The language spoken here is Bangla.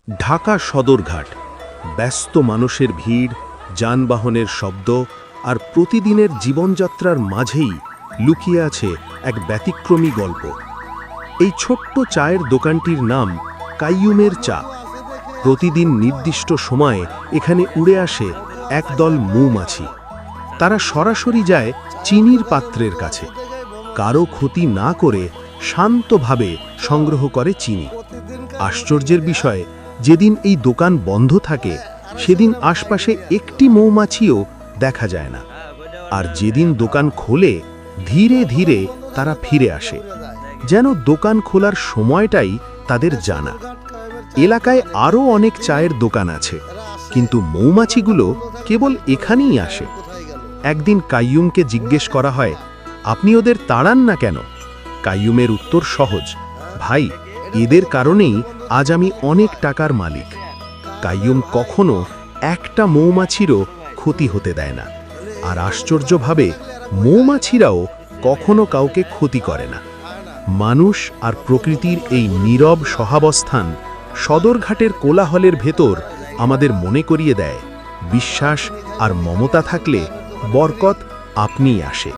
ঢাকা সদরঘাট, ব্যস্ত মানুষের ভিড়, যানবাহনের শব্দ আর প্রতিদিনের জীবনযাত্রার মাঝেই লুকিয়ে আছে এক ব্যতিক্রমী গল্প। এই ছোট্ট চায়ের দোকানটির নাম কাইয়ুমের চা। প্রতিদিন নির্দিষ্ট সময়ে এখানে উড়ে আসে একদল মৌমাছি। তারা সরাসরি যায় চিনির পাত্রের কাছে, কারো ক্ষতি না করে শান্তভাবে সংগ্রহ করে চিনি। আশ্চর্যের বিষয়, যেদিন এই দোকান বন্ধ থাকে সেদিন আশপাশে একটি মৌমাছিও দেখা যায় না। আর যেদিন দোকান খোলে ধীরে ধীরে তারা ফিরে আসে, যেন দোকান খোলার সময়টাই তাদের জানা। এলাকায় আরও অনেক চায়ের দোকান আছে, কিন্তু মৌমাছিগুলো কেবল এখানেই আসে। একদিন কাইয়ুমকে জিজ্ঞেস করা হয়, আপনি ওদের তাড়ান না কেন? কাইয়ুমের উত্তর সহজ, ভাই, এদের কারণেই আজ আমি অনেক টাকার মালিক। কাইয়ুম কখনো একটা মৌমাছিরও ক্ষতি হতে দেয় না, আর আশ্চর্যভাবে মৌমাছিরাও কখনো কাউকে ক্ষতি করে না। মানুষ আর প্রকৃতির এই নীরব সহাবস্থান সদরঘাটের কোলাহলের ভেতর আমাদের মনে করিয়ে দেয়, বিশ্বাস আর মমতা থাকলে বরকত আপনিই আসে।